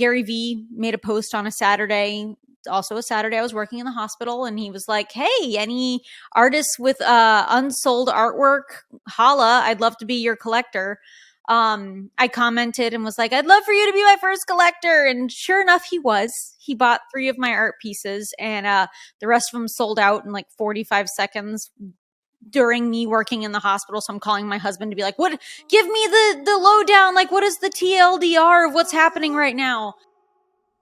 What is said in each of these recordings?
Gary Vee made a post on a Saturday, also a Saturday I was working in the hospital, and he was like, hey, any artists with unsold artwork, holla, I'd love to be your collector. I commented and was like, I'd love for you to be my first collector. And sure enough, he was. He bought 3 of my art pieces, and the rest of them sold out in like 45 seconds during me working in the hospital. So I'm calling my husband to be like, what, give me the lowdown. Like, what is the TLDR of what's happening right now?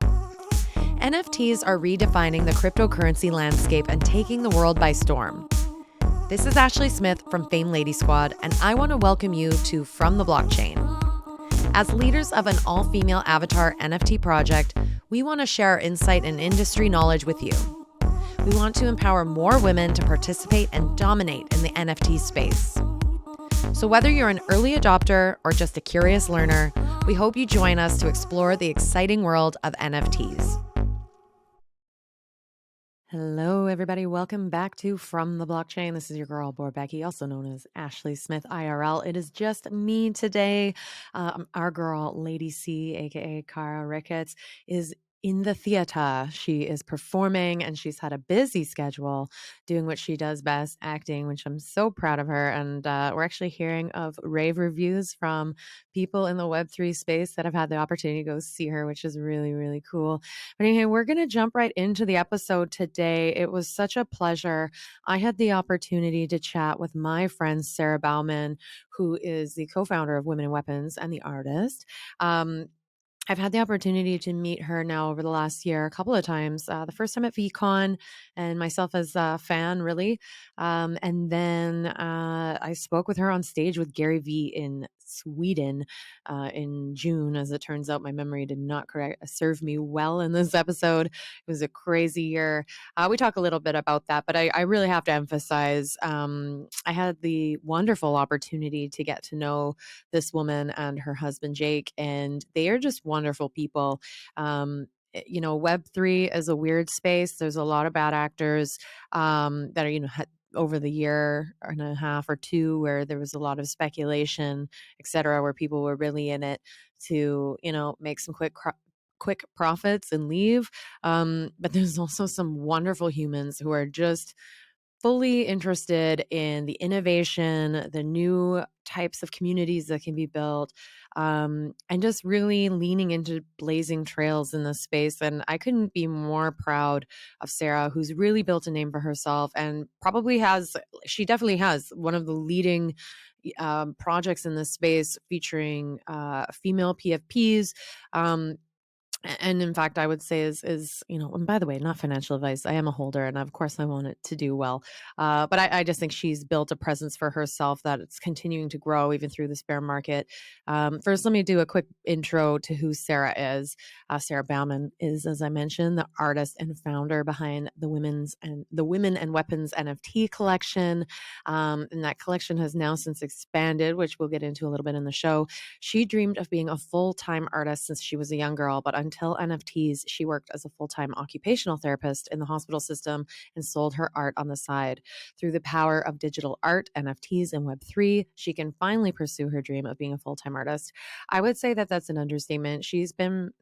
NFTs are redefining the cryptocurrency landscape and taking the world by storm. This is Ashley Smith from Fame Lady Squad, and I want to welcome you to From the Blockchain. As leaders of an all-female avatar NFT project, we want to share our insight and industry knowledge with you. We want to empower more women to participate and dominate in the NFT space. So whether you're an early adopter or just a curious learner, we hope you join us to explore the exciting world of NFTs. Hello, everybody. Welcome back to From the Blockchain. This is your girl, Becky, also known as Ashley Smith IRL. It is just me today. Our girl, Lady C, aka Cara Ricketts, is in the theater. She is performing and she's had a busy schedule doing what she does best, acting, which I'm so proud of her. And we're actually hearing of rave reviews from people in the Web3 space that have had the opportunity to go see her, which is really, really cool. But anyway, we're going to jump right into the episode today. It was such a pleasure. I had the opportunity to chat with my friend, Sara Baumann, who is the co-founder of Women&Weapons and the artist. I've had the opportunity to meet her now over the last year a couple of times. The first time at VCon, and myself as a fan, really. And then I spoke with her on stage with Gary Vee in Sweden in June. As it turns out, my memory did not serve me well in this episode. It was a crazy year. We talk a little bit about that, but I really have to emphasize I had the wonderful opportunity to get to know this woman and her husband, Jake, and they are just wonderful people. Web3 is a weird space. There's a lot of bad actors that are, over the year and a half or two where there was a lot of speculation, et cetera, where people were really in it to, make some quick profits and leave. But there's also some wonderful humans who are just fully interested in the innovation, the new types of communities that can be built, and just really leaning into blazing trails in this space. And I couldn't be more proud of Sara, who's really built a name for herself and she definitely has one of the leading projects in this space featuring female PFPs. And in fact, I would say and by the way, not financial advice. I am a holder and of course I want it to do well. But I just think she's built a presence for herself that it's continuing to grow even through this bear market. First, let me do a quick intro to who Sara is. Sara Baumann is, as I mentioned, the artist and founder behind the Women&Weapons NFT collection. And that collection has now since expanded, which we'll get into a little bit in the show. She dreamed of being a full-time artist since she was a young girl, but until NFTs, she worked as a full-time occupational therapist in the hospital system and sold her art on the side. Through the power of digital art, NFTs, and Web3, she can finally pursue her dream of being a full-time artist. I would say that that's an understatement. She's been,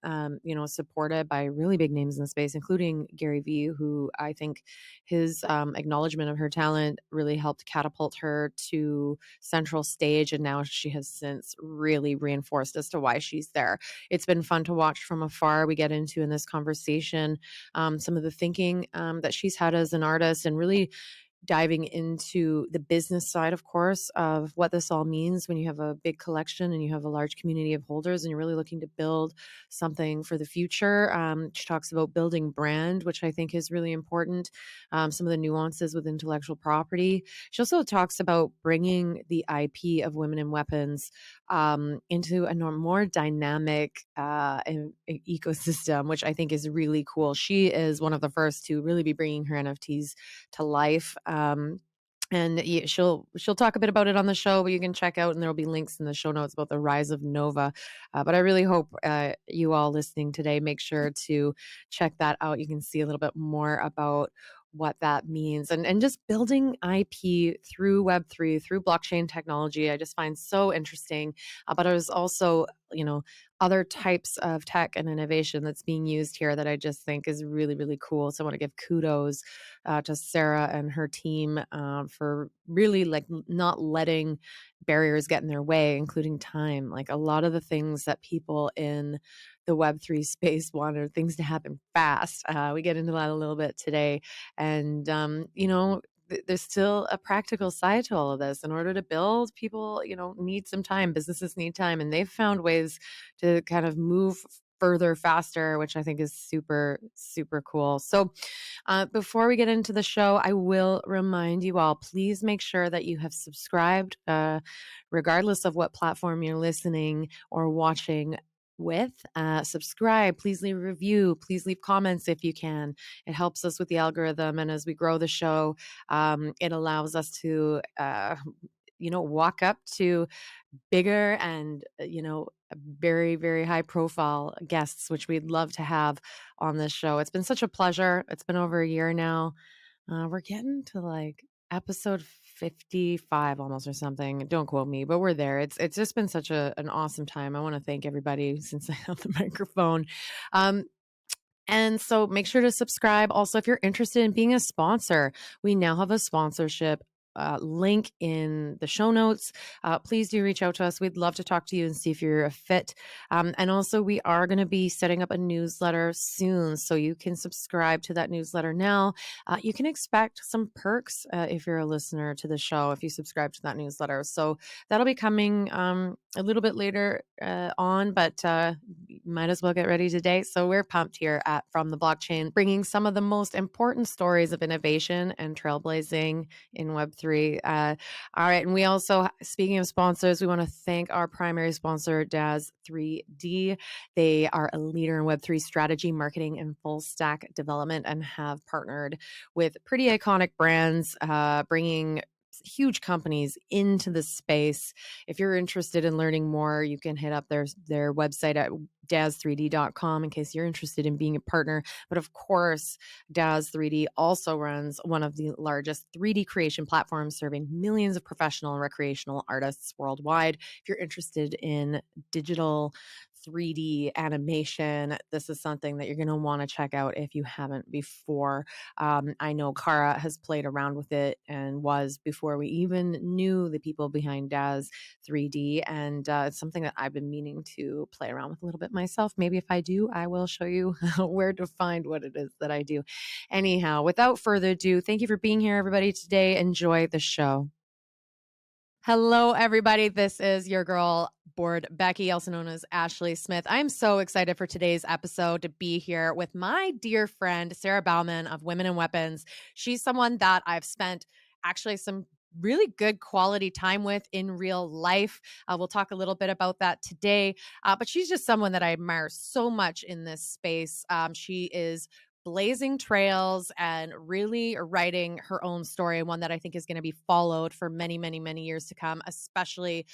supported by really big names in the space, including Gary Vee, who I think his acknowledgement of her talent really helped catapult her to central stage. And now she has since really reinforced as to why she's there. It's been fun to watch from afar. We get into in this conversation some of the thinking that she's had as an artist and really diving into the business side, of course, of what this all means when you have a big collection and you have a large community of holders and you're really looking to build something for the future. She talks about building brand, which I think is really important. Some of the nuances with intellectual property. She also talks about bringing the IP of Women&Weapons into a more dynamic ecosystem, which I think is really cool. She is one of the first to really be bringing her NFTs to life. And she'll talk a bit about it on the show, but you can check out, and there will be links in the show notes about the rise of Nova. But I really hope you all listening today make sure to check that out. You can see a little bit more about what that means and just building IP through Web3, through blockchain technology. I just find so interesting. But I was also, other types of tech and innovation that's being used here that I just think is really, really cool. So I want to give kudos to Sara and her team for really like not letting barriers get in their way, including time. Like a lot of the things that people in the Web3 space wanted things to happen fast. We get into that a little bit today. And, there's still a practical side to all of this. In order to build, people, need some time. Businesses need time. And they've found ways to kind of move further faster, which I think is super, super cool. So, before we get into the show, I will remind you all, please make sure that you have subscribed, regardless of what platform you're listening or watching with. Subscribe, please leave a review, please leave comments if you can. It helps us with the algorithm. And as we grow the show, it allows us to, walk up to bigger and, very, very high profile guests, which we'd love to have on this show. It's been such a pleasure. It's been over a year now. We're getting to like episode 55 almost or something. Don't quote me, but we're there. It's just been such an awesome time. I want to thank everybody since I have the microphone. Um, and so make sure to subscribe. Also, if you're interested in being a sponsor, we now have a sponsorship link in the show notes. Please do reach out to us. We'd love to talk to you and see if you're a fit. And also, we are going to be setting up a newsletter soon. So you can subscribe to that newsletter now. You can expect some perks if you're a listener to the show, if you subscribe to that newsletter. So that'll be coming a little bit later on, but you might as well get ready today. So we're pumped here at From the Blockchain, bringing some of the most important stories of innovation and trailblazing in Web3. All right. And we also, speaking of sponsors, we want to thank our primary sponsor, Daz 3D. They are a leader in Web3 strategy, marketing, and full stack development, and have partnered with pretty iconic brands, bringing huge companies into the space. If you're interested in learning more, you can hit up their website at daz3d.com in case you're interested in being a partner. But of course, Daz 3D also runs one of the largest 3D creation platforms, serving millions of professional and recreational artists worldwide. If you're interested in digital 3D animation, this is something that you're going to want to check out if you haven't before. I know Kara has played around with it and was before we even knew the people behind Daz 3D. And it's something that I've been meaning to play around with a little bit myself. Maybe if I do, I will show you where to find what it is that I do. Anyhow, without further ado, thank you for being here, everybody, today. Enjoy the show. Hello, everybody. This is your girl, board Becky, also known as Ashley Smith. I'm so excited for today's episode to be here with my dear friend, Sara Baumann of Women&Weapons. She's someone that I've spent actually some really good quality time with in real life. We'll talk a little bit about that today, but she's just someone that I admire so much in this space. She is blazing trails and really writing her own story, one that I think is going to be followed for many, many, many years to come, especially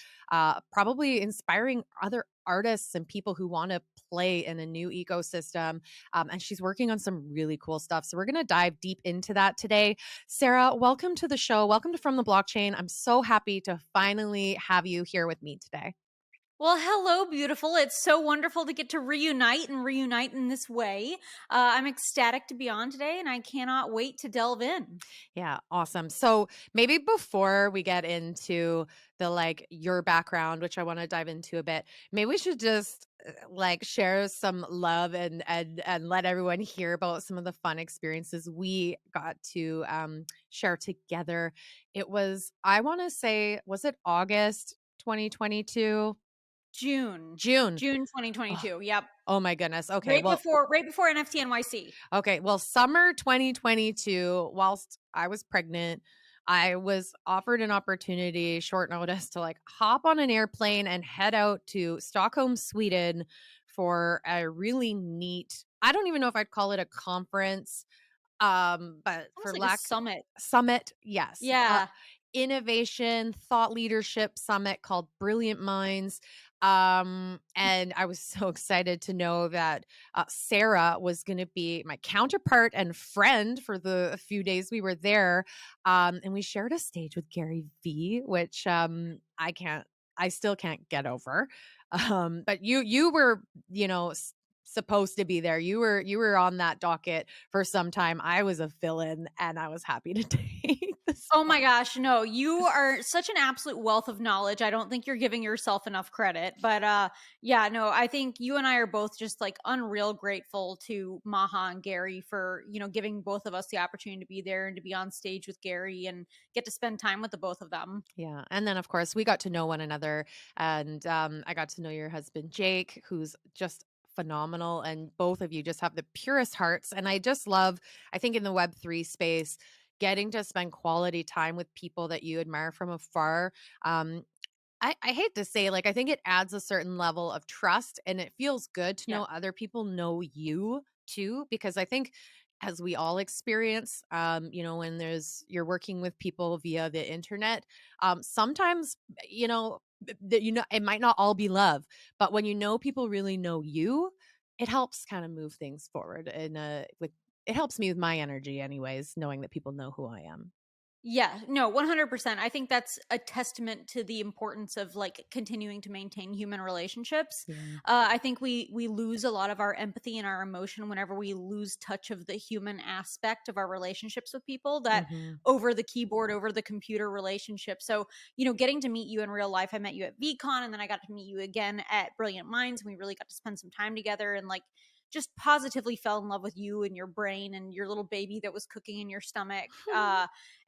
probably inspiring other artists and people who want to play in a new ecosystem. And she's working on some really cool stuff. So we're going to dive deep into that today. Sara, welcome to the show. Welcome to From the Blockchain. I'm so happy to finally have you here with me today. Well, hello, beautiful. It's so wonderful to get to reunite in this way. I'm ecstatic to be on today, and I cannot wait to delve in. Yeah, awesome. So maybe before we get into the your background, which I want to dive into a bit, maybe we should just share some love and let everyone hear about some of the fun experiences we got to share together. It was, I want to say, was it August 2022? June June. 2022. Yep. Oh my goodness. Okay. Right Well, before NFT NYC. okay. Well, summer 2022, whilst I was pregnant, I was offered an opportunity, short notice, to hop on an airplane and head out to Stockholm, Sweden for a really neat, I don't even know if I'd call it a conference, but Almost for like a lack summit. summit, yes. Yeah. Innovation thought leadership summit called Brilliant Minds. And I was so excited to know that Sara was going to be my counterpart and friend for the few days we were there. And we shared a stage with Gary V, which I still can't get over. But you were, supposed to be there. You were on that docket for some time. I was a fill-in, and I was happy to take the Oh spot. my gosh, no, you are such an absolute wealth of knowledge. I don't think you're giving yourself enough credit. But yeah, no, I think you and I are both just like unreal grateful to Maha and Gary for, giving both of us the opportunity to be there and to be on stage with Gary and get to spend time with the both of them. Yeah, and then, of course, we got to know one another, and, I got to know your husband, Jake, who's just phenomenal, and both of you just have the purest hearts, and I just love, I think, in the Web3 space, getting to spend quality time with people that you admire from afar. I hate to say, like, I think it adds a certain level of trust, and it feels good to Yeah. know other people know you too, because I think, as we all experience, when you're working with people via the internet, sometimes, it might not all be love, but when you know people really know you, it helps kind of move things forward. And it helps me with my energy, anyways, knowing that people know who I am. Yeah, no, 100%. I think that's a testament to the importance of like continuing to maintain human relationships. Yeah. I think we lose a lot of our empathy and our emotion whenever we lose touch of the human aspect of our relationships with people that Hmm. over the keyboard, over the computer relationship. So, getting to meet you in real life, I met you at VCon and then I got to meet you again at Brilliant Minds. And we really got to spend some time together and like just positively fell in love with you and your brain and your little baby that was cooking in your stomach.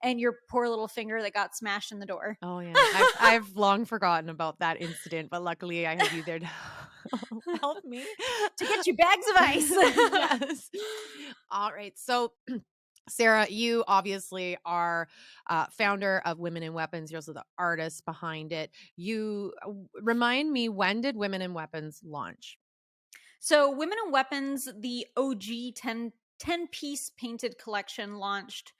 And your poor little finger that got smashed in the door. Oh, yeah. I've long forgotten about that incident, but luckily I have you there to help me. To get you bags of ice. Yes. All right. So, Sarah, you obviously are founder of Women&Weapons. You're also the artist behind it. Remind me, when did Women&Weapons launch? So, Women&Weapons, the OG 10 piece painted collection launched,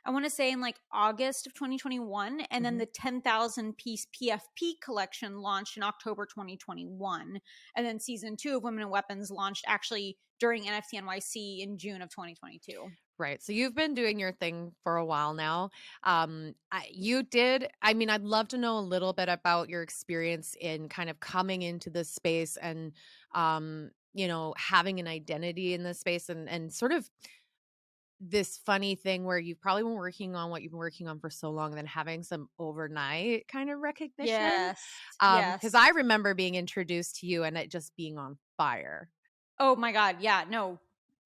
I want to say in like August of 2021. And then Hmm. the 10,000 piece PFP collection launched in October 2021. And then season 2 of Women&Weapons launched actually during NFT NYC in June of 2022. Right. So you've been doing your thing for a while now. I mean, I'd love to know a little bit about your experience in kind of coming into this space and, having an identity in this space, and sort of this funny thing where you've probably been working on what you've been working on for so long, and then having some overnight kind of recognition. Yes. Because Yes. I remember being introduced to you and it just being on fire. Oh my god, yeah, no.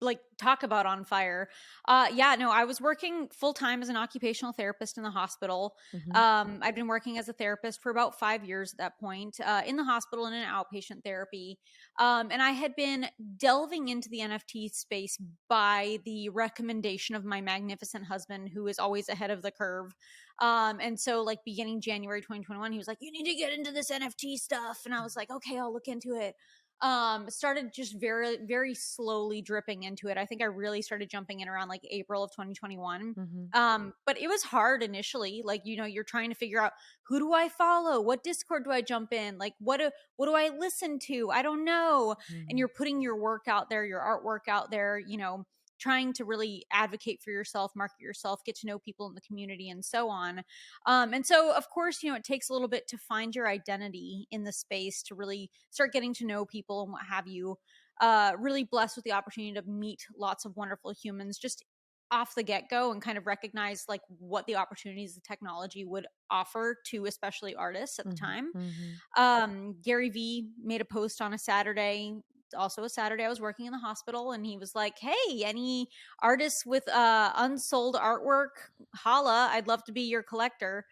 Like talk about on fire. Yeah, no, I was working full time as an occupational therapist in the hospital. Hmm. I'd been working as a therapist for about 5 years at that point, in the hospital and in outpatient therapy. And I had been delving into the NFT space by the recommendation of my magnificent husband, who is always ahead of the curve. And so like beginning January 2021, he was like, "You need to get into this NFT stuff." And I was like, "Okay, I'll look into it." Started just very very slowly dripping into it. I think I really started jumping in around like April of 2021. Hmm. But it was hard initially, like, you're trying to figure out, who do I follow, what Discord do I jump in, like what do I listen to, I don't know. And Hmm. you're putting your work out there, your artwork out there, trying to really advocate for yourself, market yourself, get to know people in the community and so on. And so, of course, it takes a little bit to find your identity in the space, to really start getting to know people and what have you. Really blessed with the opportunity to meet lots of wonderful humans just off the get go and kind of recognize like what the opportunities the technology would offer to especially artists at the Hmm. time. Hmm. Gary Vee made a post on a Saturday, also a Saturday I was working in the hospital, and he was like, "Hey, any artists with unsold artwork, holla, I'd love to be your collector."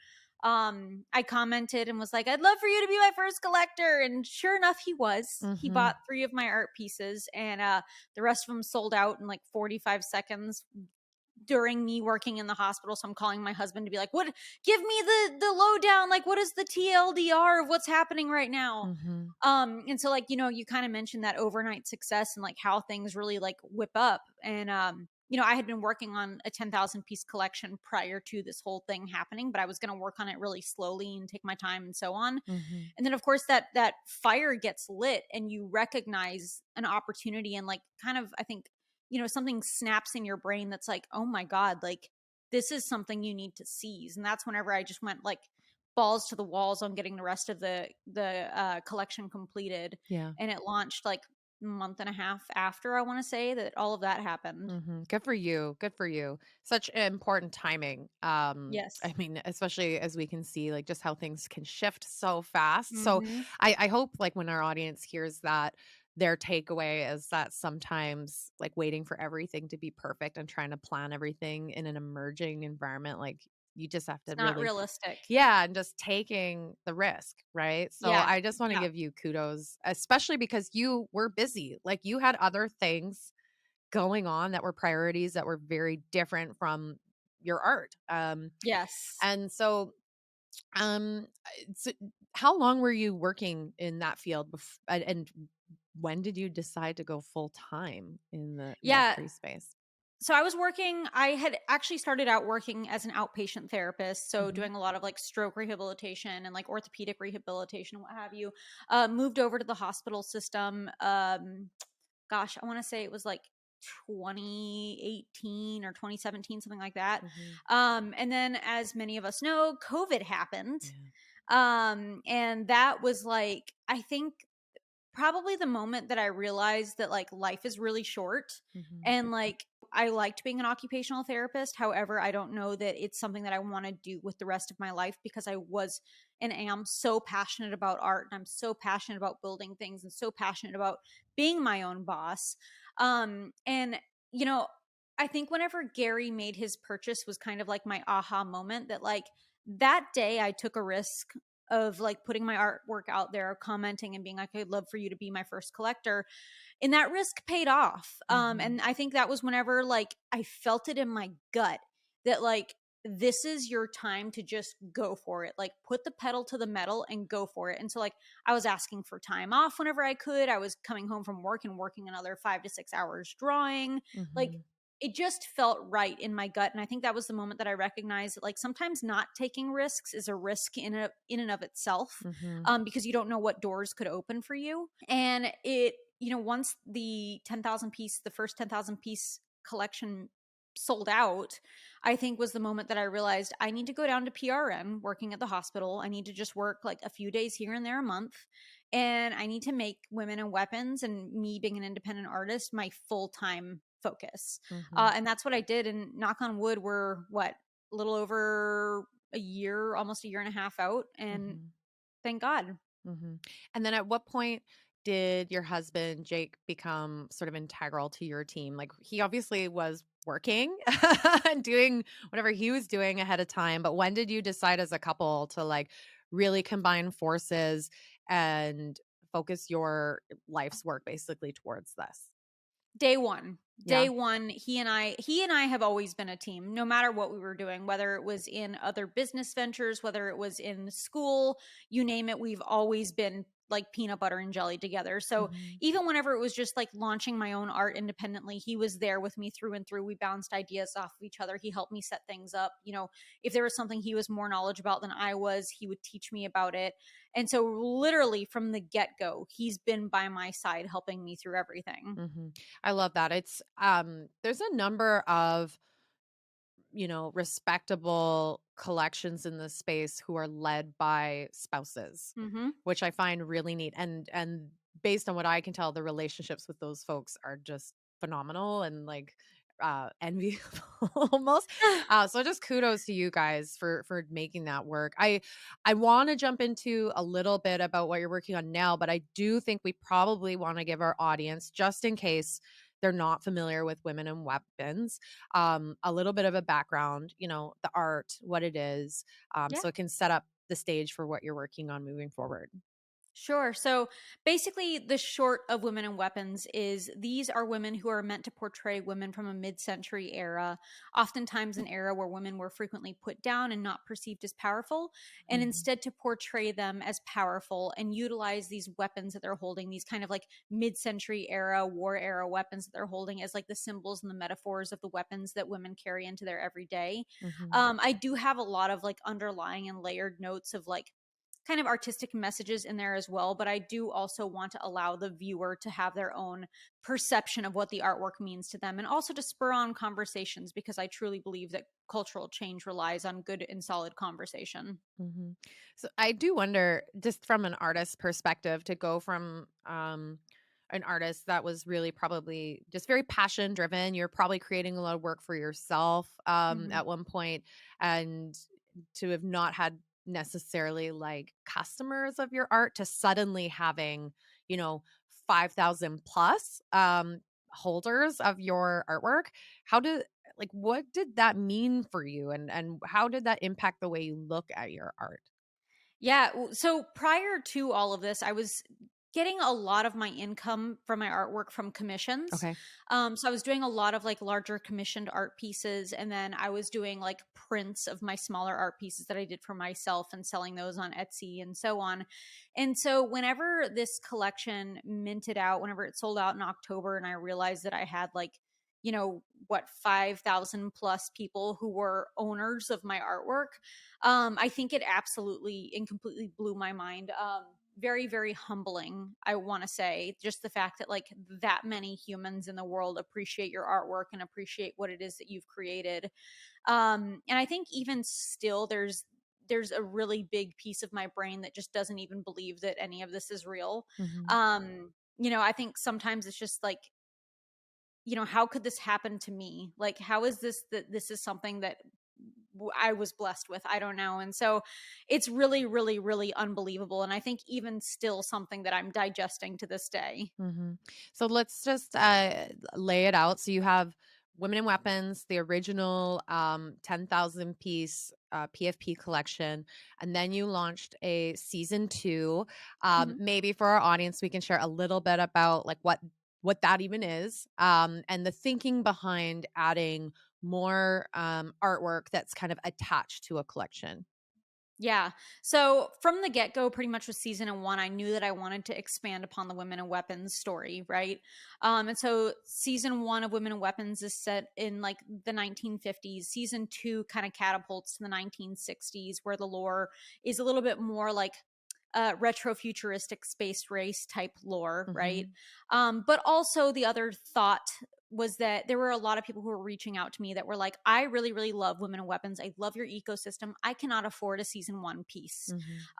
I commented and was like, "I'd love for you to be my first collector." And sure enough, he was. He Hmm. bought 3 of my art pieces, and the rest of them sold out in like 45 seconds during me working in the hospital. So I'm calling my husband to be like, "What, give me the lowdown, like what is the TLDR of what's happening right now?" Hmm. And so like, you kind of mentioned that overnight success and like how things really like whip up. And I had been working on a 10,000 piece collection prior to this whole thing happening, but I was going to work on it really slowly and take my time and so on. Hmm. And then of course that fire gets lit and you recognize an opportunity and like kind of, I think, something snaps in your brain that's like, "Oh my god, like this is something you need to seize." And that's whenever I just went like balls to the walls on getting the rest of the collection completed, Yeah. and it launched like a month and a half after, I want to say, that all of that happened. Good for you. Good for you. Such important timing. I Yes. mean, especially as we can see, like just how things can shift so fast. So Mhm. I hope like when our audience hears that, their takeaway is that sometimes like waiting for everything to be perfect and trying to plan everything in an emerging environment, like you just have to It's not really, realistic. yeah, and just taking the risk, right? So Yeah. I just want to Yeah. give you kudos, especially because you were busy. Like you had other things going on that were priorities that were very different from your art. Yes. And so, so how long were you working in that field and when did you decide to go full time in the Yeah. Web3 space? So I had actually started out working as an outpatient therapist, so Mhm. doing a lot of like stroke rehabilitation and like orthopedic rehabilitation and what have you. Moved over to the hospital system. Gosh, I want to say it was like 2018 or 2017, something like that. Mhm. And then, as many of us know, COVID happened. Yeah. And that was like, I think probably the moment that I realized that like life is really short, Mhm. and like I liked being an occupational therapist. However, I don't know that it's something that I want to do with the rest of my life, because I was and am so passionate about art, and I'm so passionate about building things, and so passionate about being my own boss. And you know, I think whenever Gary made his purchase was kind of like my aha moment, that like that day I took a risk of like putting my artwork out there, commenting and being like, I'd love for you to be my first collector. And that risk paid off. Mhm. And I think that was whenever like I felt it in my gut that like, this is your time to just go for it. Like put the pedal to the metal and go for it. And so like I was asking for time off whenever I could. I was coming home from work and working another 5 to 6 hours drawing. Like Mhm. it just felt right in my gut. And I think that was the moment that I recognized that like sometimes not taking risks is a risk in and of itself, Mhm. because you don't know what doors could open for you. And it, once the first 10,000 piece collection sold out, I think was the moment that I realized I need to go down to PRN working at the hospital. I need to just work like a few days here and there a month. And I need to make Women and Weapons and me being an independent artist my full time focus. Mhm. And that's what I did. And knock on wood, we're what, a little over a year, almost a year and a half out. And Mhm. thank God. Mhm. And then at what point did your husband, Jake, become sort of integral to your team? Like he obviously was working and doing whatever he was doing ahead of time, but when did you decide as a couple to like really combine forces and focus your life's work basically towards this? Day one. Yeah. Day one, he and I have always been a team, no matter what we were doing, whether it was in other business ventures, whether it was in school, you name it, we've always been like peanut butter and jelly together. So Mhm. even whenever it was just like launching my own art independently, he was there with me through and through. We bounced ideas off of each other. He helped me set things up. If there was something he was more knowledgeable about than I was, he would teach me about it. And so literally from the get-go, he's been by my side helping me through everything. I love that. It's there's a number of respectable collections in this space who are led by spouses, Mhm. which I find really neat. And based on what I can tell, the relationships with those folks are just phenomenal and like enviable almost. So just kudos to you guys for making that work. I want to jump into a little bit about what you're working on now, but I do think we probably want to give our audience, just in case they're not familiar with Women and Weapons, a little bit of a background, the art, what it is, Yeah. so it can set up the stage for what you're working on moving forward. Sure. So basically, the short of Women and Weapons is these are women who are meant to portray women from a mid century era, oftentimes an era where women were frequently put down and not perceived as powerful, and Mhm. instead to portray them as powerful and utilize these weapons that they're holding, these kind of like mid century era, war era weapons that they're holding as like the symbols and the metaphors of the weapons that women carry into their everyday. Mhm. I do have a lot of like underlying and layered notes of like kind of artistic messages in there as well, but I do also want to allow the viewer to have their own perception of what the artwork means to them, and also to spur on conversations, because I truly believe that cultural change relies on good and solid conversation. Mhm. So I do wonder, just from an artist perspective, to go from an artist that was really probably just very passion driven. You're probably creating a lot of work for yourself Mhm. at one point, and to have not had necessarily like customers of your art to suddenly having, you know, 5,000 plus holders of your artwork. How did like what did that mean for you, and how did that impact the way you look at your art? Yeah. So prior to all of this, I was getting a lot of my income from my artwork from commissions. Okay. So I was doing a lot of like larger commissioned art pieces. And then I was doing like prints of my smaller art pieces that I did for myself and selling those on Etsy and so on. And so whenever this collection minted out, whenever it sold out in October, and I realized that I had like, what, 5,000 plus people who were owners of my artwork, I think it absolutely and completely blew my mind. Very, very humbling, I want to say. Just the fact that like that many humans in the world appreciate your artwork and appreciate what it is that you've created. And I think even still, there's a really big piece of my brain that just doesn't even believe that any of this is real. Mhm. I think sometimes it's just like, how could this happen to me? Like, how is this that this is something that I was blessed with? I don't know. And so it's really, really, really unbelievable. And I think even still something that I'm digesting to this day. Mhm. So let's just lay it out. So you have Women and Weapons, the original 10,000 piece PFP collection, and then you launched a season two. Mhm. Maybe for our audience, we can share a little bit about like what that even is, and the thinking behind adding more artwork that's kind of attached to a collection. Yeah. So from the get go, pretty much with season one, I knew that I wanted to expand upon the Women and Weapons story, right? And so season one of Women and Weapons is set in like the 1950s. Season two kind of catapults to the 1960s, where the lore is a little bit more like retro futuristic space race type lore, right? Mhm. But also the other thought was that there were a lot of people who were reaching out to me that were like, I really, really love Women and Weapons. I love your ecosystem. I cannot afford a season one piece.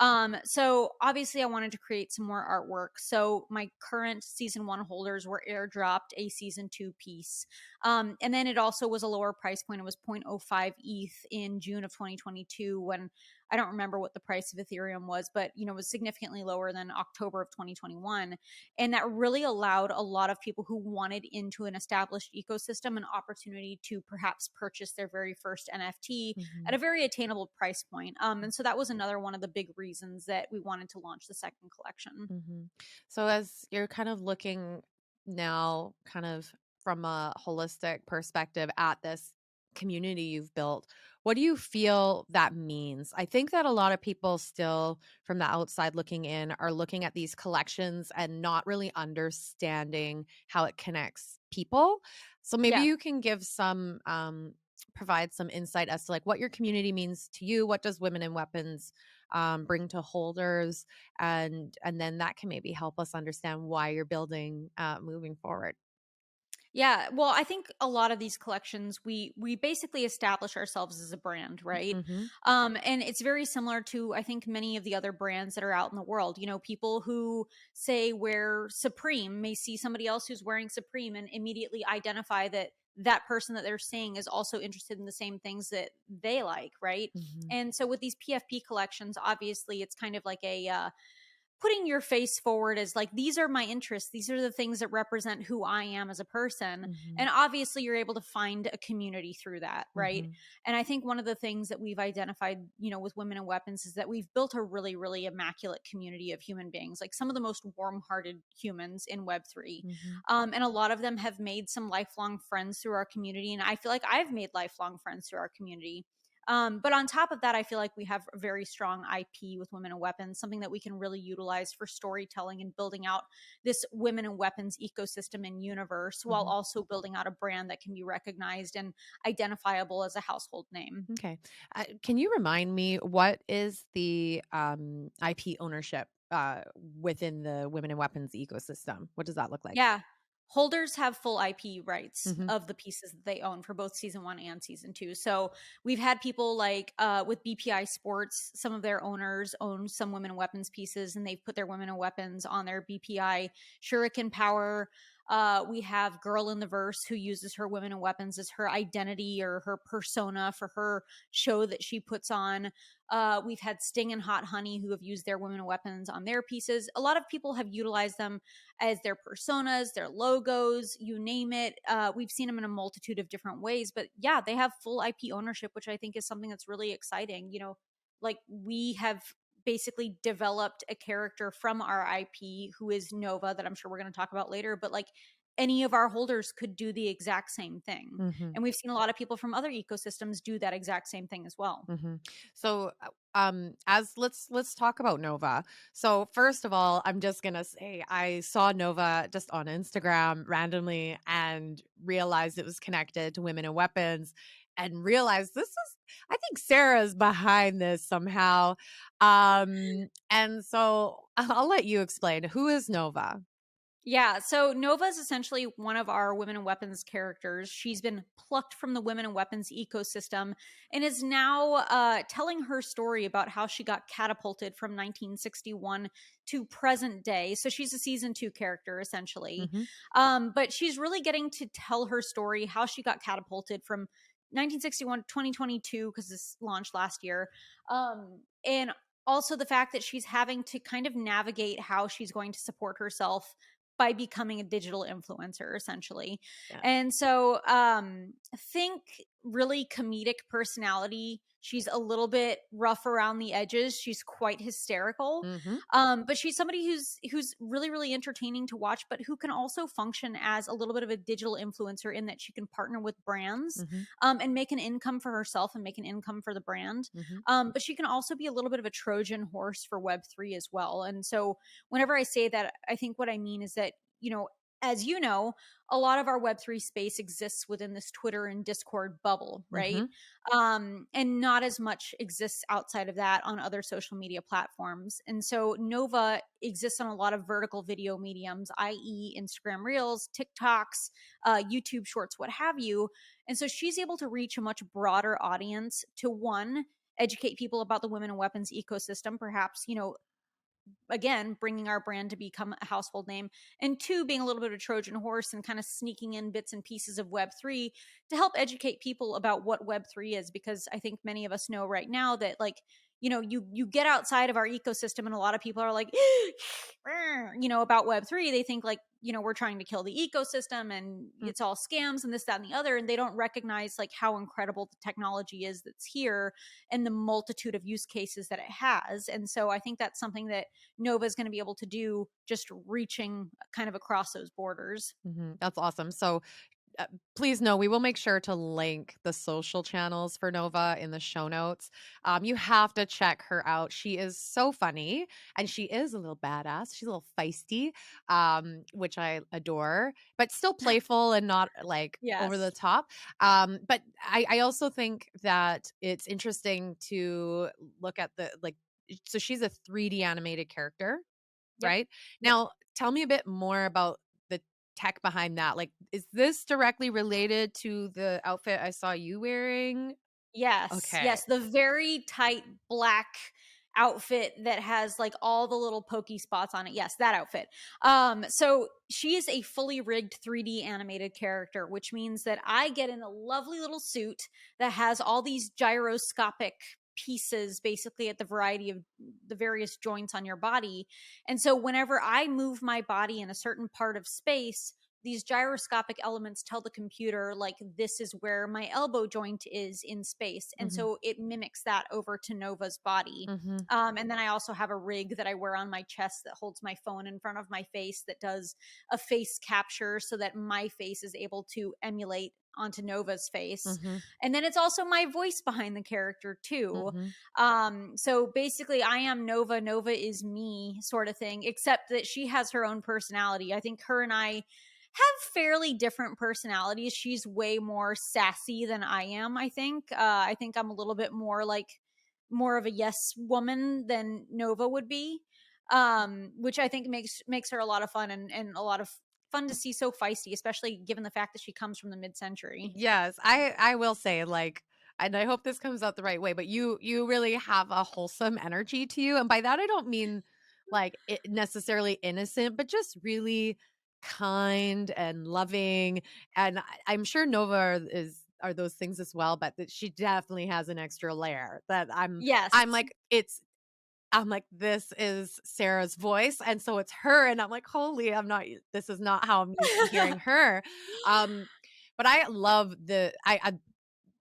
Mhm. So obviously I wanted to create some more artwork. So my current season one holders were airdropped a season two piece. And then it also was a lower price point. It was 0.05 ETH in June of 2022, when I don't remember what the price of Ethereum was, but it was significantly lower than October of 2021. And that really allowed a lot of people who wanted into an established ecosystem an opportunity to perhaps purchase their very first NFT at Mhm. a very attainable price point. And so that was another one of the big reasons that we wanted to launch the second collection. Mhm. So as you're kind of looking now, kind of from a holistic perspective at this community you've built, what do you feel that means? I think that a lot of people still from the outside looking in are looking at these collections and not really understanding how it connects people. So maybe Yeah. you can give some provide some insight as to like what your community means to you. What does Women and Weapons bring to holders, and then that can maybe help us understand why you're building moving forward. Yeah, well, I think a lot of these collections, we basically establish ourselves as a brand, right? Mhm. And it's very similar to, I think, many of the other brands that are out in the world. People who say wear Supreme may see somebody else who's wearing Supreme and immediately identify that that person that they're seeing is also interested in the same things that they like, right? Mhm. And so with these PFP collections, obviously, it's kind of like a putting your face forward as like, these are my interests, these are the things that represent who I am as a person. Mhm. And obviously you're able to find a community through that, right? Mhm. And I think one of the things that we've identified, with Women and Weapons, is that we've built a really, really immaculate community of human beings, like some of the most warm-hearted humans in Web3. Mhm. And a lot of them have made some lifelong friends through our community, and I feel like I've made lifelong friends through our community. But on top of that, I feel like we have a very strong IP with Women and Weapons, something that we can really utilize for storytelling and building out this Women and Weapons ecosystem and universe, while Mhm. also building out a brand that can be recognized and identifiable as a household name. Okay. Can you remind me what is the IP ownership within the Women and Weapons ecosystem? What does that look like? Yeah. Holders have full IP rights Hmm. of the pieces that they own for both season one and season two. So we've had people like with BPI Sports, some of their owners own some Women and Weapons pieces, and they've put their Women and Weapons on their BPI Shuriken Power. We have Girl in the Verse, who uses her Women and Weapons as her identity or her persona for her show that she puts on. We've had Sting and Hot Honey, who have used their Women and Weapons on their pieces. A lot of people have utilized them as their personas, their logos, you name it. We've seen them in a multitude of different ways, but yeah, they have full IP ownership, which I think is something that's really exciting. Like we have basically developed a character from our IP who is Nova, that I'm sure we're going to talk about later, but like any of our holders could do the exact same thing. Hmm. And we've seen a lot of people from other ecosystems do that exact same thing as well. Hmm. So, as let's talk about Nova. So, first of all, I'm just gonna say I saw Nova just on Instagram randomly and realized it was connected to Women and Weapons, and realized this is, I think Sarah's behind this somehow. And so I'll let you explain who is Nova. Yeah, so Nova is essentially one of our Women and Weapons characters. She's been plucked from the Women and Weapons ecosystem and is now telling her story about how she got catapulted from 1961 to present day. So she's a season two character, essentially. Hmm. But she's really getting to tell her story, how she got catapulted from 1961 to 2022, because this launched last year. And also the fact that she's having to kind of navigate how she's going to support herself by becoming a digital influencer, essentially. Yeah. And so think really comedic personality. She's a little bit rough around the edges. She's quite hysterical. Hmm. But she's somebody who's really, really entertaining to watch, but who can also function as a little bit of a digital influencer, in that she can partner with brands Hmm. and make an income for herself and make an income for the brand. Hmm. But she can also be a little bit of a Trojan horse for Web3 as well. And so whenever I say that, I think what I mean is that, as you know, a lot of our Web3 space exists within this Twitter and Discord bubble, right? Hmm. And not as much exists outside of that on other social media platforms. And so Nova exists on a lot of vertical video mediums, i.e., Instagram Reels, TikToks, YouTube Shorts, what have you. And so she's able to reach a much broader audience to, one, educate people about the Women and Weapons ecosystem, perhaps, again, bringing our brand to become a household name, and two, being a little bit of a Trojan horse and kind of sneaking in bits and pieces of Web3 to help educate people about what Web3 is. Because I think many of us know right now that, like, you get outside of our ecosystem and a lot of people are like, about Web3. They think like, we're trying to kill the ecosystem and it's all scams and this, that, and the other. And they don't recognize like how incredible the technology is that's here and the multitude of use cases that it has. And so I think that's something that Nova is going to be able to do, just reaching kind of across those borders. Hmm. That's awesome. So, uh, please know we will make sure to link the social channels for Nova in the show notes. You have to check her out. She is so funny and she is a little badass. She's a little feisty, which I adore, but still playful and not like over the Yes. top. But I also think that it's interesting to look at the like, so she's a 3D animated character, Yep. right? Yep. Now, tell me a bit more about the tech behind that. Like, is this directly related to the outfit I saw you wearing? Yes. Okay. Yes. The very tight black outfit that has like all the little pokey spots on it. Yes, that outfit. So she is a fully rigged 3D animated character, which means that I get in a lovely little suit that has all these gyroscopic pieces basically at the variety of the various joints on your body. And so whenever I move my body in a certain part of space, these gyroscopic elements tell the computer like this is where my elbow joint is in space, and Mhm. so it mimics that over to Nova's body. Mhm. And then I also have a rig that I wear on my chest that holds my phone in front of my face that does a face capture so that my face is able to emulate onto Nova's face. Mhm. And then it's also my voice behind the character too. Mhm. So basically I am Nova, Nova is me sort of thing, except that she has her own personality. I think her and I have fairly different personalities. She's way more sassy than I am, I think. I think I'm a little bit more like more of a yes woman than Nova would be. Which I think makes her a lot of fun, and a lot of fun to see so feisty, especially given the fact that she comes from the mid-century. Yes, I will say, like, and I hope this comes out the right way, but you really have a wholesome energy to you, and by that I don't mean like it necessarily innocent, but just really kind and loving. And I'm sure Nova is are those things as well, but that she definitely has an extra layer that Yes. I'm like I'm like, this is Sarah's voice, and so it's her, and I'm like, holy, this is not how I'm used to hearing her. Um, but I love I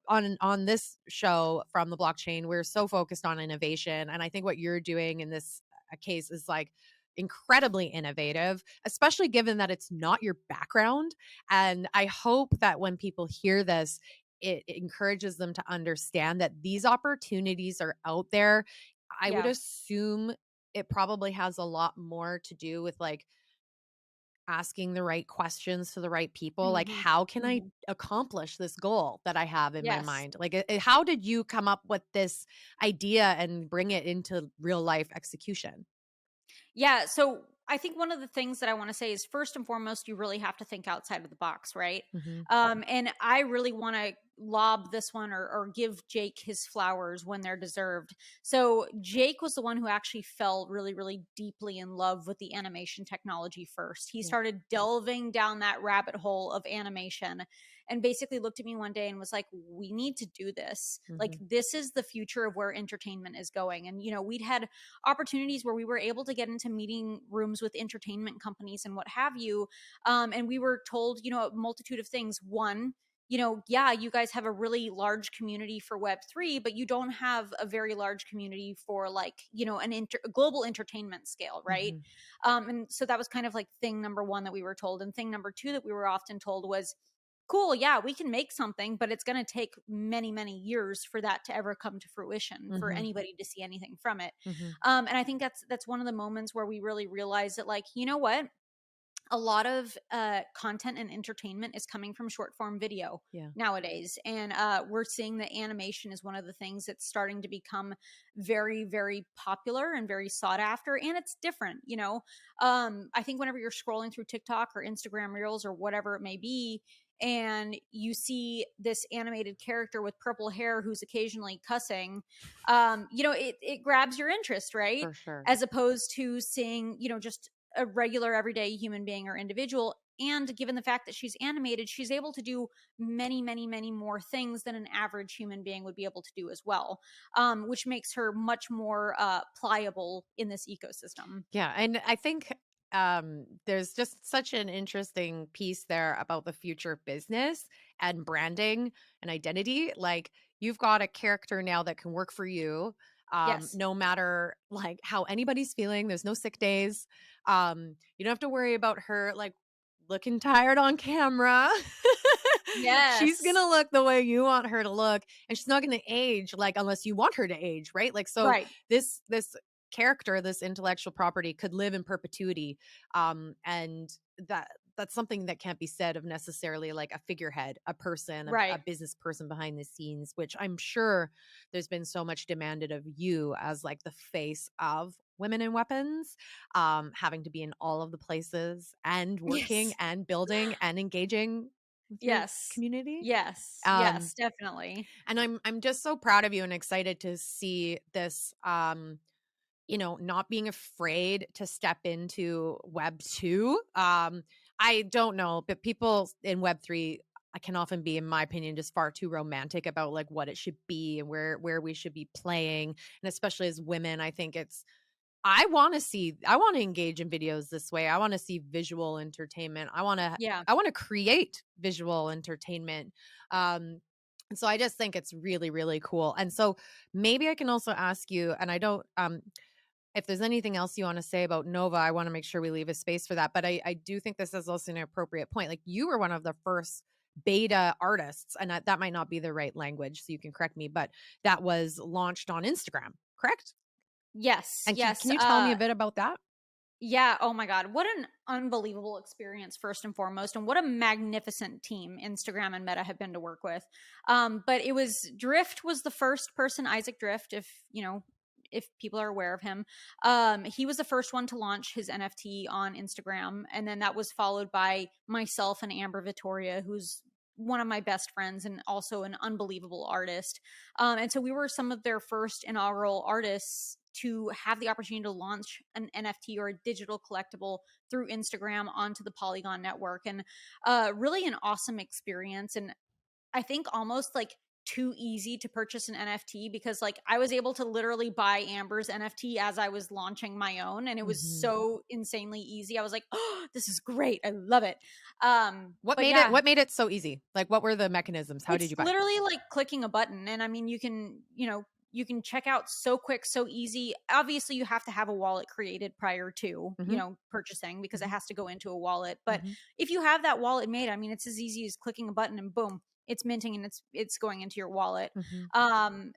on this show from the blockchain, we're so focused on innovation, and I think what you're doing in this case is like incredibly innovative, especially given that it's not your background. And I hope that when people hear this, it encourages them to understand that these opportunities are out there. I would Yeah. assume it probably has a lot more to do with like asking the right questions to the right people. Like, Mhm. how can I Mhm. accomplish this goal that I have in my Yes. mind? Like, how did you come up with this idea and bring it into real life execution? Yeah. So I think one of the things that I want to say is first and foremost, you really have to think outside of the box, right? Mhm. And I really want to lob this one, or give Jake his flowers when they're deserved. So Jake was the one who actually fell really, really deeply in love with the animation technology first. He Yeah. started delving down that rabbit hole of animation and basically looked at me one day and was like, we need to do this. Like, Mhm. this is the future of where entertainment is going. And, we'd had opportunities where we were able to get into meeting rooms with entertainment companies and what have you. And we were told, a multitude of things. One, yeah, you guys have a really large community for Web3, but you don't have a very large community for like, a global entertainment scale, right? Mhm. And so that was kind of like thing number one that we were told. And thing number two that we were often told was, cool, yeah, we can make something, but it's going to take many, many years for that to ever come to fruition, for Mhm. anybody to see anything from it. Mhm. And I think that's one of the moments where we really realize that, like, you know what? A lot of content and entertainment is coming from short form video Yeah. nowadays, and we're seeing that animation is one of the things that's starting to become very, very popular and very sought after, and it's different. I think whenever you're scrolling through TikTok or Instagram Reels or whatever it may be, and you see this animated character with purple hair who's occasionally cussing, it grabs your interest, right? For sure. As opposed to seeing, just a regular everyday human being or individual. And given the fact that she's animated, she's able to do many, many, many more things than an average human being would be able to do as well, which makes her much more pliable in this ecosystem. Yeah, and I think there's just such an interesting piece there about the future of business and branding and identity. Like, you've got a character now that can work for you, Yes. no matter like how anybody's feeling. There's no sick days. You don't have to worry about her like looking tired on camera. She's Yes. gonna look the way you want her to look, and she's not gonna age like unless you want her to age, right? Like, so Right. this character, this intellectual property could live in perpetuity. And that's something that can't be said of necessarily like a figurehead, a person, a Right. business person behind the scenes, which I'm sure there's been so much demanded of you as like the face of Women and Weapons, having to be in all of the places and working Yes. and building and engaging with your Yes. community. Yes. Um, Yes. Definitely. and I'm just so proud of you and excited to see this not being afraid to step into web 2. I don't know, but people in web 3 I can often be, in my opinion, just far too romantic about like what it should be and where we should be playing. And especially as women, I think it's I want to engage in videos this way. I want to see visual entertainment. Yeah. I want to create visual entertainment. And so I just think it's really, really cool. And so maybe I can also ask you, and I don't, if there's anything else you want to say about Nova, I want to make sure we leave a space for that. But I do think this is also an appropriate point. Like, you were one of the first beta artists, and that might not be the right language, so you can correct me, but that was launched on Instagram, correct? Yes, And yes. can you tell me a bit about that? Yeah, oh my god, what an unbelievable experience first and foremost, and what a magnificent team Instagram and Meta have been to work with. But it was Drift was the first person, Isaac Drift, if people are aware of him. He was the first one to launch his NFT on Instagram, and then that was followed by myself and Amber Vittoria, who's one of my best friends and also an unbelievable artist. And so we were some of their first inaugural artists to have the opportunity to launch an NFT or a digital collectible through Instagram onto the Polygon network. And really an awesome experience. And I think almost like too easy to purchase an NFT because like I was able to literally buy Amber's NFT as I was launching my own, and it was Mhm. so insanely easy. I was like, "Oh, this is great. I love it." But What yeah, made it so easy? Like, what were the mechanisms? How did it's you buy? literally like clicking a button. And I mean, you can check out so quick, so easy. Obviously, you have to have a wallet created prior to, Mhm, purchasing because it mhm, has to go into a wallet. But mhm. if you have that wallet made, I mean, it's as easy as clicking a button and boom, it's minting and it's going into your wallet. Mhm.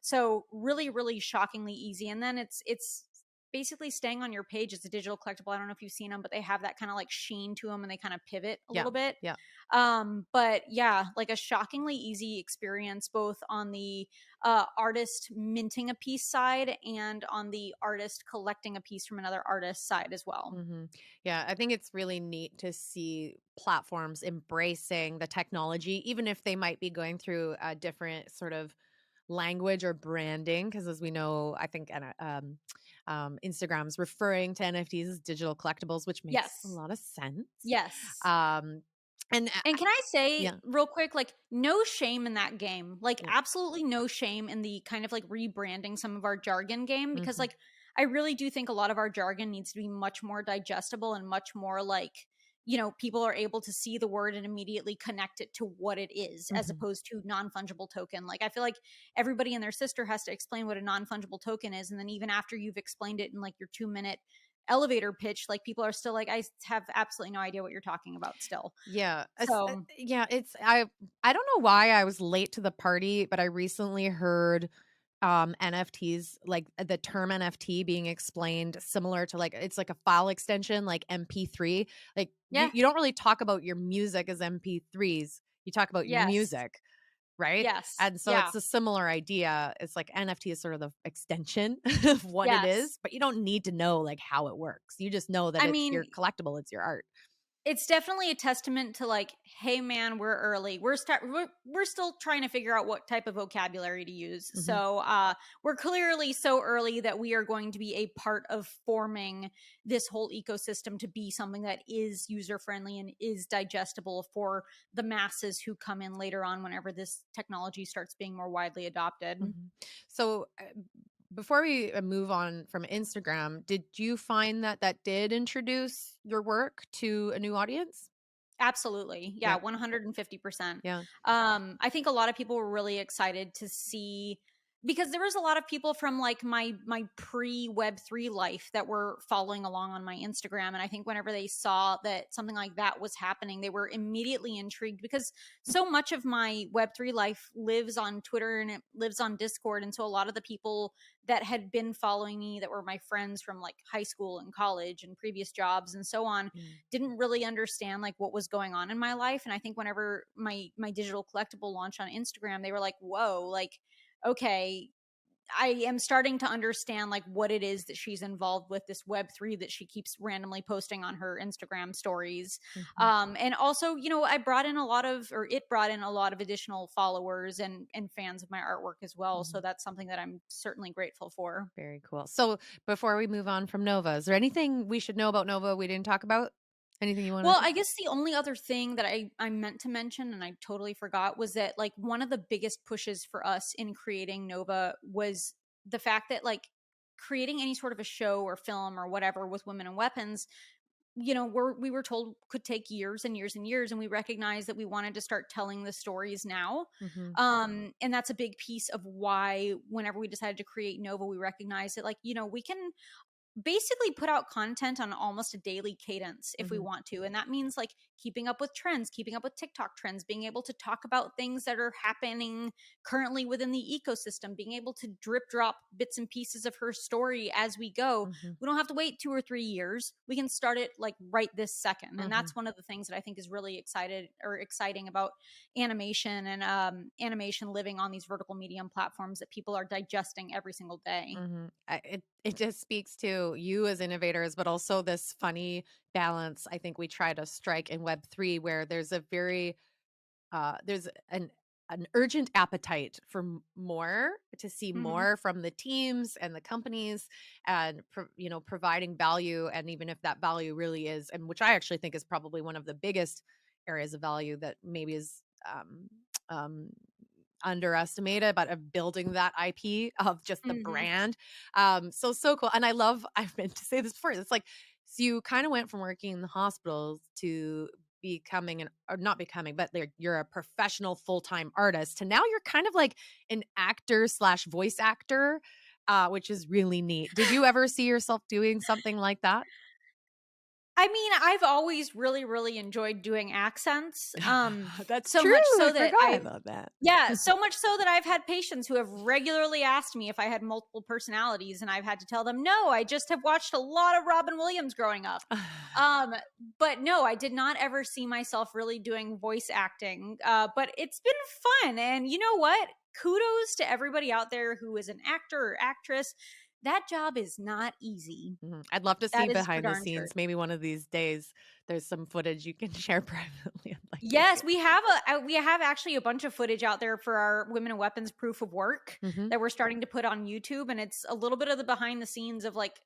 So really, really shockingly easy. And then it's basically staying on your page. It's a digital collectible. I don't know if you've seen them, but they have that kind of like sheen to them and they kind of pivot a Yeah, little bit. yeah. But yeah, like a shockingly easy experience both on the artist minting a piece side and on the artist collecting a piece from another artist side as well. Yeah, I think it's really neat to see platforms embracing the technology, even if they might be going through a different sort of language or branding. Because as we know, I think Instagram's referring to NFTs as digital collectibles, which makes a Yes. lot of sense. Yes. Um, and And can I say yeah, real quick, like, no shame in that game. Like, yeah. absolutely no shame in the kind of like rebranding some of our jargon game because, Mhm, like, I really do think a lot of our jargon needs to be much more digestible and much more like, people are able to see the word and immediately connect it to what it is as mhm. opposed to non fungible token. Like, I feel like everybody and their sister has to explain what a non fungible token is. And then even after you've explained it in like your 2 minute elevator pitch, like, people are still like, I have absolutely no idea what you're talking about still. Yeah, So, yeah, I don't know why I was late to the party, but I recently heard NFTs, like the term NFT being explained similar to like it's like a file extension like MP3. Like yeah. you don't really talk about your music as MP3s. You talk about your Yes. music, right? Yes. And so Yeah. it's a similar idea. It's like NFT is sort of the extension of what it Yes. is, but you don't need to know like how it works. You just know that I it's mean, your collectible, it's your art. it's definitely a testament to like, hey man, we're early. We're still trying to figure out what type of vocabulary to use. Mhm. So we're clearly so early that we are going to be a part of forming this whole ecosystem to be something that is user friendly and is digestible for the masses who come in later on whenever this technology starts being more widely adopted. Mhm. So, before we move on from Instagram, did you find that that did introduce your work to a new audience? Absolutely. Yeah, Yeah, 150%. yeah. I think a lot of people were really excited to see because there was a lot of people from like my pre Web3 life that were following along on my Instagram. And I think whenever they saw that something like that was happening, they were immediately intrigued because so much of my Web3 life lives on Twitter and it lives on Discord. And so a lot of the people that had been following me that were my friends from like high school and college and previous jobs and so on Mm. didn't really understand like what was going on in my life. And I think whenever my digital collectible launched on Instagram, they were like, whoa, like, okay, I am starting to understand like what it is that she's involved with, this Web3 that she keeps randomly posting on her Instagram stories. Mhm, And also, I brought in a lot of, or it brought in a lot of additional followers and fans of my artwork as well. So mhm. that's something that I'm certainly grateful for. Very cool. So, before we move on from Nova, is there anything we should know about Nova we didn't talk about? Anything you wanna Well, say? I guess the only other thing that I meant to mention and I totally forgot was that like one of the biggest pushes for us in creating Nova was the fact that like creating any sort of a show or film or whatever with Women and Weapons, we were told could take years and years and years, and we recognized that we wanted to start telling the stories now. Mhm. And that's a big piece of why whenever we decided to create Nova, we recognized that, like, we can basically put out content on almost a daily cadence if we Mhm. want to. And that means like keeping up with trends, keeping up with TikTok trends, being able to talk about things that are happening currently within the ecosystem, being able to drip drop bits and pieces of her story as we go. Mhm. We don't have to wait 2 or 3 years. We can start it like right this second. And Mhm. that's one of the things that I think is really exciting about animation and animation living on these vertical medium platforms that people are digesting every single day. Mhm. It just speaks to you as innovators, but also this funny balance I think we try to strike in Web3, where there's a very there's an urgent appetite for more, to see Mm-hmm. more from the teams and the companies, and providing value. And even if that value really is, and which I actually think is probably one of the biggest areas of value that maybe is um, underestimated, but of building that IP of just the Mm-hmm. brand. So cool. And I love, I've been to say this before. It's like, so you kind of went from working in the hospitals to becoming or not becoming, but you're a professional full-time artist, to now you're kind of like an actor slash voice actor, which is really neat. Did you ever see yourself doing something like that? I mean, I've always really, really enjoyed doing accents. That's So true. much I so that forgot I've about that. yeah, so much so that I've had patients who have regularly asked me if I had multiple personalities, and I've had to tell them, no, I just have watched a lot of Robin Williams growing up. Um, but no, I did not ever see myself really doing voice acting. But it's been fun. And you know what? Kudos to everybody out there who is an actor or actress. That job is not easy. Mhm. I'd love to see That is for behind the darn sure. scenes. Maybe one of these days there's some footage you can share privately. I'd like to see Yes, it. we have actually a bunch of footage out there for our Women and Weapons proof of work Mhm. that we're starting to put on YouTube, and it's a little bit of the behind the scenes of like,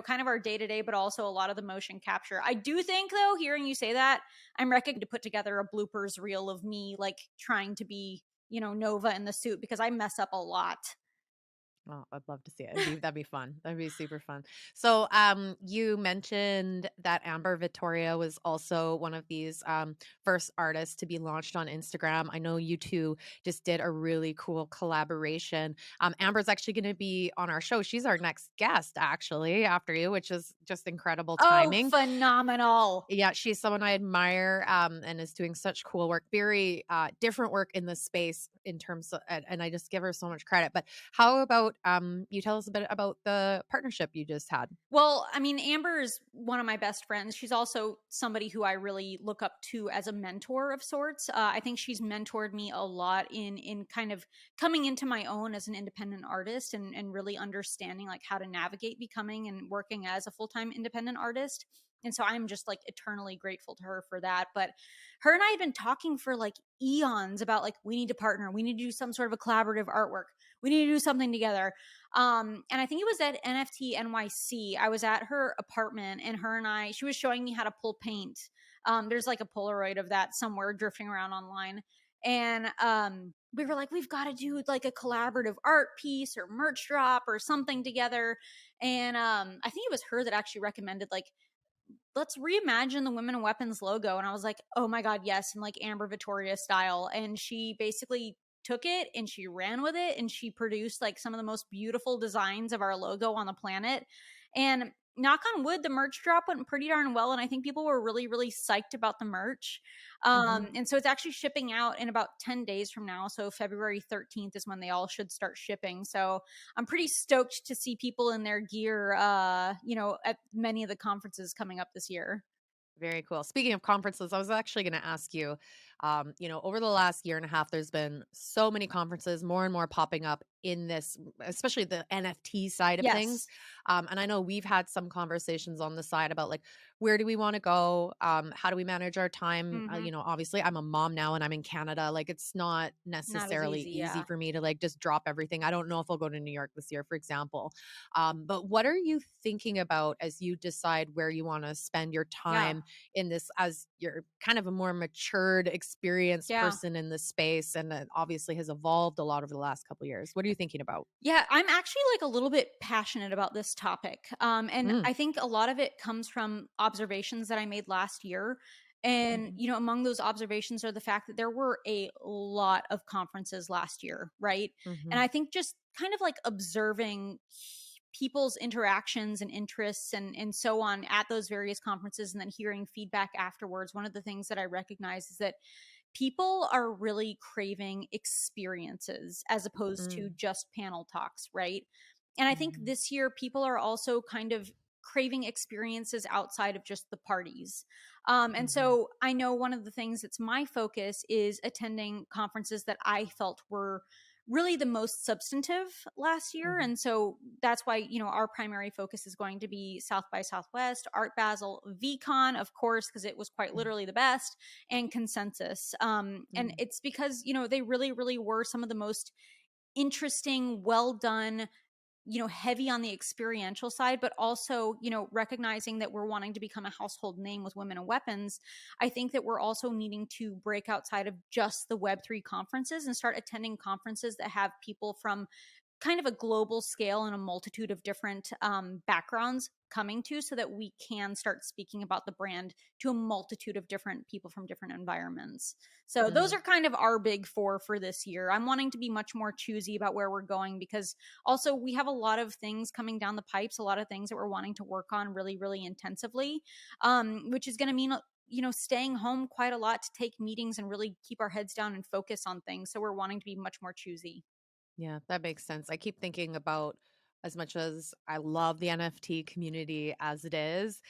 kind of our day to day, but also a lot of the motion capture. I do think though, hearing you say that, I'm recommending to put together a bloopers reel of me like trying to be, Nova in the suit, because I mess up a lot. Oh, I'd love to see it. That'd be fun. That'd be super fun. So, you mentioned that Amber Vittoria was also one of these first artists to be launched on Instagram. I know you two just did a really cool collaboration. Amber's actually going to be on our show. She's our next guest, actually, after you, which is just incredible Oh, timing. phenomenal. Yeah, she's someone I admire, and is doing such cool work, very different work in this space in terms of, and I just give her so much credit. But how about you tell us a bit about the partnership you just had? Well, I mean, Amber is one of my best friends. She's also somebody who I really look up to as a mentor of sorts. I think she's mentored me a lot in kind of coming into my own as an independent artist, and really understanding like how to navigate becoming and working as a full-time independent artist. And so I'm just like eternally grateful to her for that. But her and I had been talking for like eons about like, we need to partner, we need to do some sort of a collaborative artwork, we need to do something together. And I think it was at NFT NYC. I was at her apartment, and she was showing me how to pull paint. There's like a Polaroid of that somewhere drifting around online. And we were like, we've got to do like a collaborative art piece or merch drop or something together. And I think it was her that actually recommended like, let's reimagine the Women and Weapons logo. And I was like, oh my God, yes, in like Amber Vittoria style. And she basically took it and she ran with it, and she produced like some of the most beautiful designs of our logo on the planet. And knock on wood, the merch drop went pretty darn well. And I think people were really, really psyched about the merch. Hmm. And so it's actually shipping out in about 10 days from now. So February 13th is when they all should start shipping. So I'm pretty stoked to see people in their gear, at many of the conferences coming up this year. Very cool. Speaking of conferences, I was actually going to ask you, over the last year and a half, there's been so many conferences, more and more popping up in this, especially the NFT side of things. Yes. And I know we've had some conversations on the side about like, where do we want to go? How do we manage our time? Hmm. Obviously I'm a mom now and I'm in Canada. Like it's not Not as necessarily easy. easy Yeah. for me to like just drop everything. I don't know if I'll go to New York this year, for example. But what are you thinking about as you decide where you want to spend your Yeah. time in this, as you're kind of a more matured, experienced Yeah. person in this space, and it obviously has evolved a lot over the last couple years. What are you thinking about? Yeah, I'm actually like a little bit passionate about this topic. And Mm, I think a lot of it comes from observations that I made last year. And, mhm, among those observations are the fact that there were a lot of conferences last year, right? And mhm, I think just kind of like observing people's interactions and interests and so on at those various conferences and then hearing feedback afterwards, one of the things that I recognize is that people are really craving experiences as opposed to mm, just panel talks, right? And I think mhm, this year people are also kind of craving experiences outside of just the parties. And mhm, so I know one of the things that's my focus is attending conferences that I felt were really the most substantive last year. mhm, And so that's why, our primary focus is going to be South by Southwest, Art Basel, VCon, of course, because it was quite mm, literally the best, and Consensus. And mm, it's because, they really, really were some of the most interesting, well done, heavy on the experiential side, but also, recognizing that we're wanting to become a household name with Women and Weapons. I think that we're also needing to break outside of just the Web3 conferences and start attending conferences that have people from kind of a global scale and a multitude of different backgrounds coming to, so that we can start speaking about the brand to a multitude of different people from different environments. So those mhm. are kind of our big four for this year. I'm wanting to be much more choosy about where we're going, because also we have a lot of things coming down the pipes, a lot of things that we're wanting to work on really, really intensively, which is going to mean staying home quite a lot to take meetings and really keep our heads down and focus on things. So we're wanting to be much more choosy. Yeah, that makes sense. I keep thinking about, as much as I love the NFT community as it is,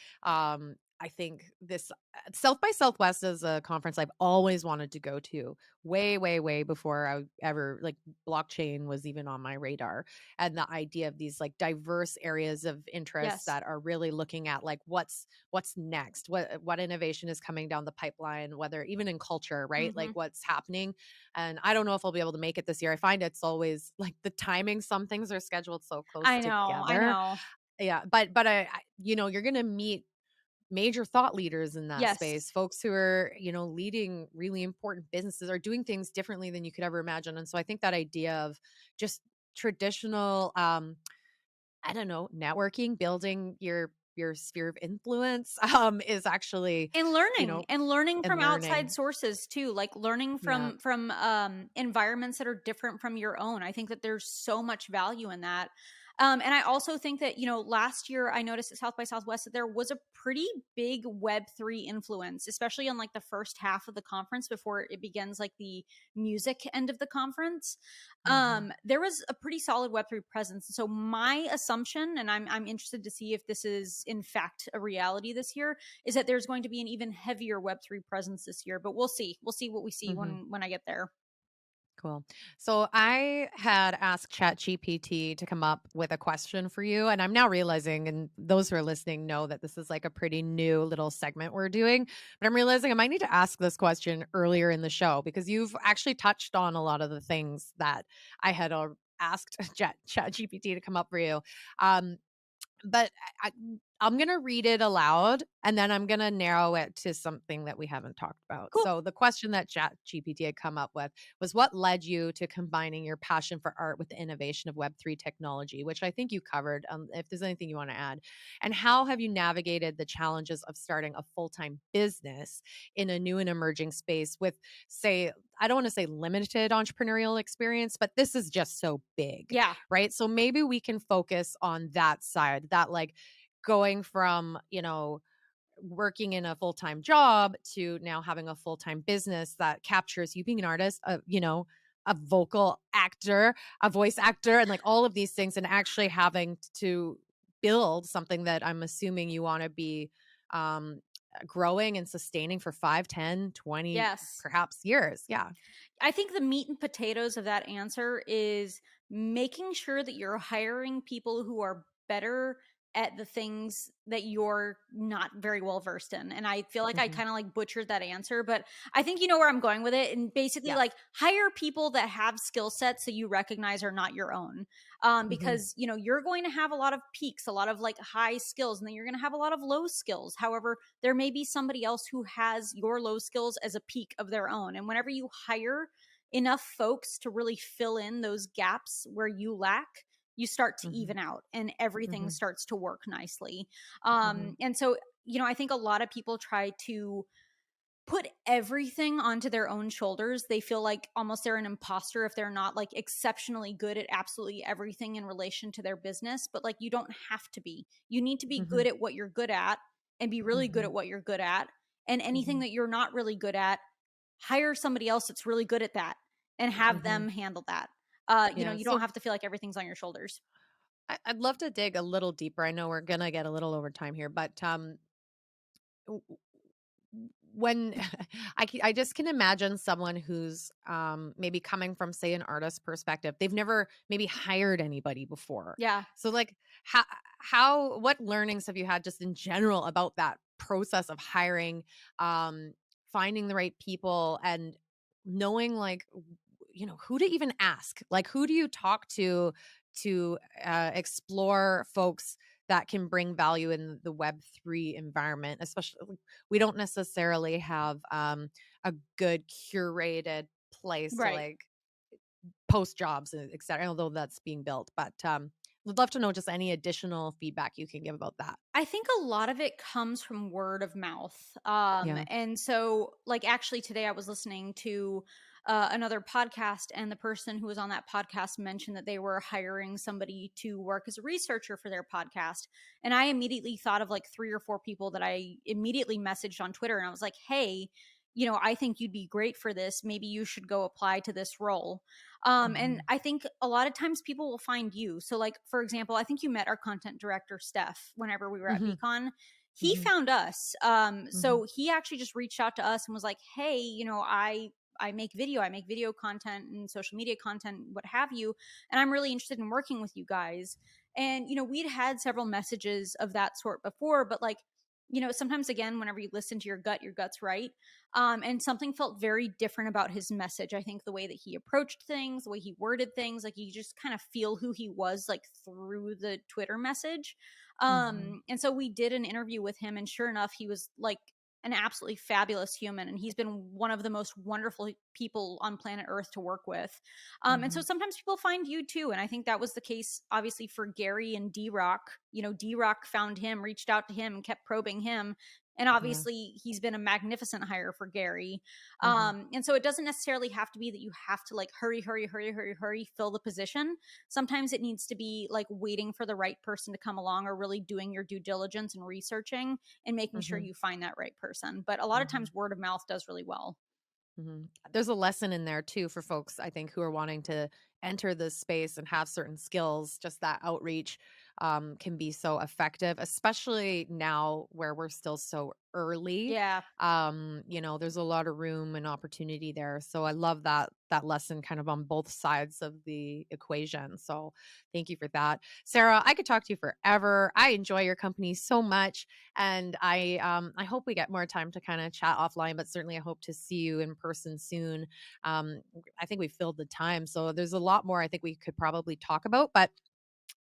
I think this South by Southwest is a conference I've always wanted to go to, way, way, way before I ever like blockchain was even on my radar. And the idea of these like diverse areas of interest Yes. that are really looking at like what's next, what innovation is coming down the pipeline, whether even in culture, right? Like Hmm. what's happening. And I don't know if I'll be able to make it this year. I find it's always like the timing, some things are scheduled so close I know. I together. know. Yeah, but you're going to meet major thought leaders in that Yes. space, folks who are, leading really important businesses, are doing things differently than you could ever imagine. And so I think that idea of just traditional I don't know, networking, building your sphere of influence is actually, And you learning know, and learning and from outside learning. sources too, like learning Yeah. from environments that are different from your own. I think that there's so much value in that. And I also think that, last year I noticed at South by Southwest that there was a pretty big Web3 influence, especially on like the first half of the conference before it begins like the music end of the conference. Mhm. There was a pretty solid Web3 presence. So my assumption, and I'm interested to see if this is in fact a reality this year, is that there's going to be an even heavier Web3 presence this year. But we'll see. We'll see what we see Mhm. when I get there. Cool. So I had asked ChatGPT to come up with a question for you. And I'm now realizing, and those who are listening know that this is like a pretty new little segment we're doing. But I'm realizing I might need to ask this question earlier in the show because you've actually touched on a lot of the things that I had asked ChatGPT to come up for you. Um, but I'm going to read it aloud and then I'm going to narrow it to something that we haven't talked about. Cool. So, the question that ChatGPT had come up with was, what led you to combining your passion for art with the innovation of Web3 technology, which I think you covered. If there's anything you want to add, and how have you navigated the challenges of starting a full time business in a new and emerging space with, say, I don't want to say limited entrepreneurial experience, but this is just so big, Yeah. right? So maybe we can focus on that side, that like going from, working in a full-time job to now having a full-time business that captures you being an artist, a vocal actor, a voice actor, and like all of these things, and actually having to build something that I'm assuming you want to be um, growing and sustaining for 5, 10, 20, Yes. perhaps years. Yeah. I think the meat and potatoes of that answer is making sure that you're hiring people who are better at the things that you're not very well versed in. And I feel like I Mhm. kind of like butchered that answer, but I think you know where I'm going with it. And basically, Yes. like, hire people that have skill sets that you recognize are not your own. Mhm. Because, you're going to have a lot of peaks, a lot of like high skills, and then you're going to have a lot of low skills. However, there may be somebody else who has your low skills as a peak of their own. And whenever you hire enough folks to really fill in those gaps where you lack, you start to Mhm. even out and everything Mhm. starts to work nicely. Mhm. And so, I think a lot of people try to put everything onto their own shoulders. They feel like almost they're an imposter if they're not like exceptionally good at absolutely everything in relation to their business. But like, you don't have to be. You need to be good Mhm. at what you're good at and be really good at Mhm. what you're good at. And anything Mhm. that you're not really good at, hire somebody else that's really good at that and have Mhm. them handle that. Yeah. You don't So have to feel like everything's on your shoulders. I'd love to dig a little deeper. I know we're gonna get a little over time here, but w- when I just can imagine someone who's maybe coming from, say, an artist perspective, they've never maybe hired anybody before. Yeah. So like how what learnings have you had just in general about that process of hiring, um finding the right people, and knowing like who to even ask, like who do you talk to explore folks that can bring value in the Web3 environment, especially we don't necessarily have a good curated place to Right. like post jobs, et cetera, although that's being built. But would love to know just any additional feedback you can give about that. I think a lot of it comes from word of mouth. Yeah. And so, like, actually, today I was listening to another podcast, and the person who was on that podcast mentioned that they were hiring somebody to work as a researcher for their podcast. And I immediately thought of like three or four people that I immediately messaged on Twitter, and I was like, hey, I think you'd be great for this. Maybe you should go apply to this role. And Mhm. I think a lot of times people will find you. So, like, for example, I think you met our content director, Steph, whenever we were at Mhm. VCon. He Mhm. found us. Mhm. So he actually just reached out to us and was like, hey, I make video content and social media content, what have you. And I'm really interested in working with you guys. And, we'd had several messages of that sort before, but like, sometimes again, whenever you listen to your gut's right. And something felt very different about his message. I think the way that he approached things, the way he worded things, like you just kind of feel who he was like through the Twitter message. Mhm. And so we did an interview with him, and sure enough, he was like an absolutely fabulous human, and he's been one of the most wonderful people on planet Earth to work with. And so Mhm. sometimes people find you too, and I think that was the case, obviously, for Gary and D Rock. D Rock found him, reached out to him, and kept probing him, and Yeah. obviously he's been a magnificent hire for Gary. Mhm. And so it doesn't necessarily have to be that you have to like hurry fill the position. Sometimes it needs to be like waiting for the right person to come along, or really doing your due diligence and researching and making sure Mhm. you find that right person. But a lot of Mhm. times word of mouth does really well. Mhm. There's a lesson in there too for folks, I think, who are wanting to enter this space and have certain skills. Just that outreach can be so effective, especially now where we're still so early. Yeah. There's a lot of room and opportunity there. So I love that lesson kind of on both sides of the equation. So thank you for that. Sarah, I could talk to you forever. I enjoy your company so much. And I hope we get more time to kind of chat offline, but certainly I hope to see you in person soon. Um, I think we filled the time, so there's a lot more I think we could probably talk about. But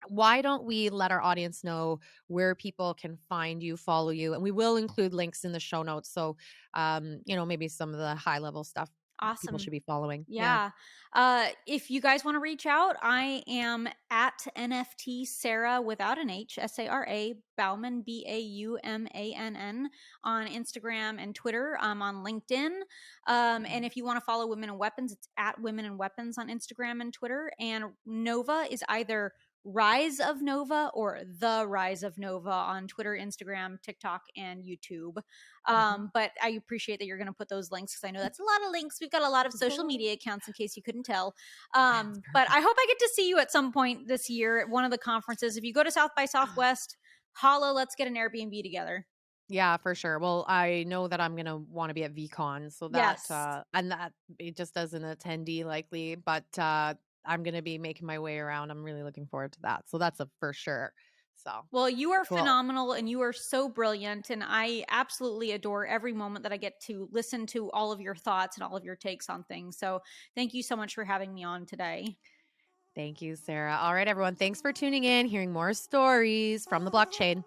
why don't we let our audience know where people can find you, follow you, and we will include links in the show notes. So, maybe some of the high level stuff people Awesome. should be following. Yeah. Yeah. If you guys want to reach out, I am at NFT Sarah without an H, Sara Baumann, Baumann, on Instagram and Twitter. I'm on LinkedIn. And Mhm. if you want to follow Women and Weapons, it's at Women and Weapons on Instagram and Twitter. And Nova is either Rise of Nova or The Rise of Nova on Twitter, Instagram, TikTok, and YouTube. Mhm. But I appreciate that you're going to put those links, because I know that's a lot of links. We've got a lot of It's a social lot. media accounts, in case you couldn't tell. That's But I perfect. hope I get to see you at some point this year at one of the conferences. If you go to South by Southwest, holla, let's get an Airbnb together. Yeah, for sure. Well, I know that I'm gonna want to be at VCon, so that Yes. and that it just as an attendee likely, but I'm gonna be making my way around. I'm really looking forward to that. So that's a for sure. So Well, you are cool. phenomenal and you are so brilliant. And I absolutely adore every moment that I get to listen to all of your thoughts and all of your takes on things. So thank you so much for having me on today. Thank you, Sarah. All right, everyone. Thanks for tuning in, hearing more stories from the blockchain.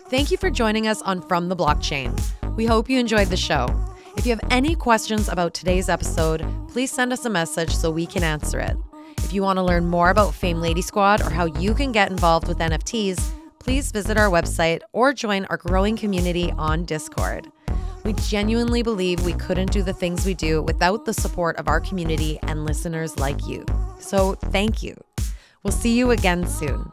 Thank you for joining us on From the Blockchain. We hope you enjoyed the show. If you have any questions about today's episode, please send us a message so we can answer it. If you want to learn more about Fame Lady Squad or how you can get involved with NFTs, please visit our website or join our growing community on Discord. We genuinely believe we couldn't do the things we do without the support of our community and listeners like you. So thank you. We'll see you again soon.